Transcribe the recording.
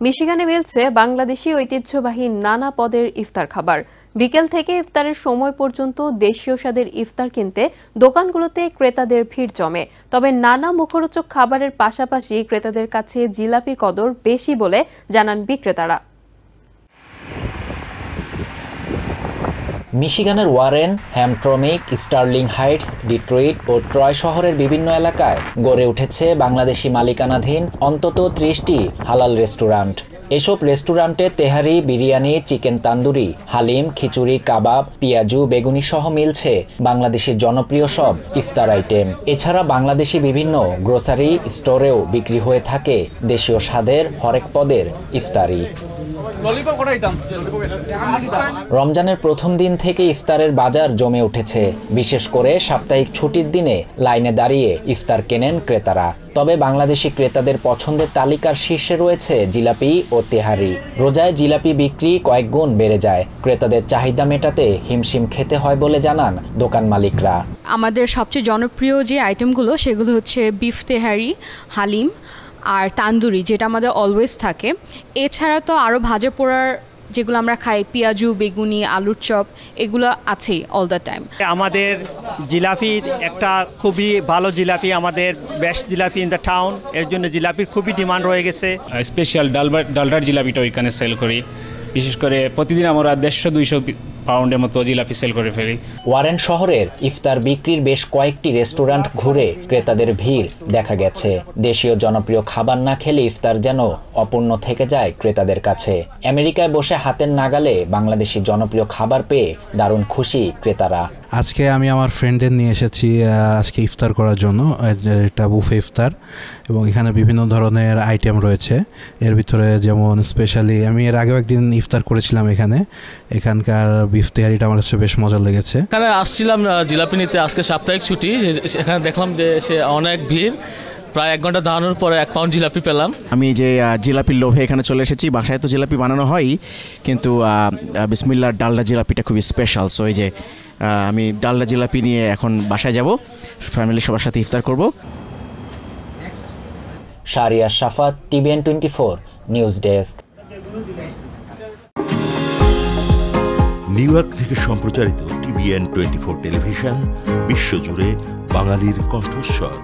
মিশিগানে মিলছে বাংলাদেশি ঐতিহ্যবাহী নানা পদের ইফতার খাবার। বিকেল থেকে ইফতারের সময় পর্যন্ত দেশীয় স্বাদের ইফতার কিনতে দোকানগুলোতে ক্রেতাদের ভিড় জমে। তবে নানা মুখরোচক খাবারের পাশাপাশি ক্রেতাদের কাছে জিলাপির কদর বেশি বলে জানান বিক্রেতারা। মিশিগানের ওয়ারেন, হ্যামট্রমিক, স্টার্লিং হাইটস, ডিট্রয়েট ও ট্রয় শহরের বিভিন্ন এলাকায় গড়ে উঠেছে বাংলাদেশি মালিকানাধীন অন্তত 30টি হালাল রেস্টুরেন্ট। এসব রেস্টুরেন্টে তেহারি, বিরিয়ানি, চিকেন তান্দুরি, হালিম, খিচুড়ি, কাবাব, পেঁয়াজু, বেগুনি সহ মিলছে বাংলাদেশি জনপ্রিয় সব ইফতার আইটেম। এছাড়া বাংলাদেশি বিভিন্ন গ্রোসারি স্টোরেও বিক্রি হয়ে থাকে দেশীয় স্বাদের হরেক পদের ইফতারি। রমজানের প্রথম দিন থেকে ইফতারের বাজার জমে উঠেছে। বিশেষ করে সাপ্তাহিক ছুটির দিনে লাইনে দাঁড়িয়ে ইফতার কেনেন ক্রেতারা। তবে বাংলাদেশি ক্রেতাদের পছন্দের তালিকার শীর্ষে রয়েছে জিলাপি ও তেহারি। রোজায় জিলাপি বিক্রি কয়েক গুণ বেড়ে যায়। ক্রেতাদের চাহিদা মেটাতে হিমশিম খেতে হয় বলে জানান দোকান মালিকরা। আমাদের সবচেয়ে জনপ্রিয় যে আইটেমগুলো সেগুলো হচ্ছে বিফ তেহারি, হালিম আর তান্দুরি, যেটা আমাদের অলওয়েজ থাকে। এছাড়া তো আরও ভাজা পোড়ার যেগুলো আমরা খাই, পেঁয়াজু, বেগুনি, আলুর চপ, এগুলো আছেই অল দ্য টাইম। আমাদের জিলাপি একটা খুবই ভালো জিলাপি, আমাদের best jalebi in the town. এর জন্য জিলাপির খুবই ডিমান্ড রয়ে গেছে। স্পেশাল ডালডার জিলাপিটা ওইখানে সেল করি। বিশেষ করে প্রতিদিন আমরা 150-200 পাউন্ডের মতো জিলাপি সেল করে ফেলি। ওয়ারেন শহরের ইফতার বিক্রির বেশ কয়েকটি রেস্টুরেন্ট ঘুরে ক্রেতাদের ভিড় দেখা গেছে। দেশীয় জনপ্রিয় খাবার না খেলে ইফতার যেন অপূর্ণ থেকে যায় ক্রেতাদের কাছে। আমেরিকায় বসে হাতের নাগালে বাংলাদেশি জনপ্রিয় খাবার পেয়ে দারুণ খুশি ক্রেতারা। আজকে আমি আমার ফ্রেন্ডের নিয়ে এসেছি আজকে ইফতার করার জন্য। এটা বুফে ইফতার এবং এখানে বিভিন্ন ধরনের আইটেম রয়েছে। এর ভিতরে যেমন স্পেশালি আমি এর আগেও একদিন ইফতার করেছিলাম এখানকার বিফ তেহারিটা আমার কাছে বেশ মজা লেগেছে। এখানে আসছিলাম জিলাপি নিতে, আজকে সাপ্তাহিক ছুটি। এখানে দেখলাম যে সে অনেক ভিড়। প্রায় 1 ঘন্টা দাঁড়ানোর পরে 1 পাউন্ড জিলাপি পেলাম। আমি যে জিলাপির লোভে এখানে চলে এসেছি। বাসায় তো জিলাপি বানানো হয়, কিন্তু বিসমিল্লাহর ডালডা জিলাপিটা খুবই স্পেশাল। সো এই যে আমি ডালডা জিলাপি নিয়ে এখন বাসায় যাব, ফ্যামিলির সবার সাথে ইফতার করব। শাহরিয়ার শাফাত, TVN 24 news desk. New York থেকে সম্প্রচারিত TVN 24 টেলিভিশন বিশ্বজুড়ে বাঙালির কণ্ঠস্বর।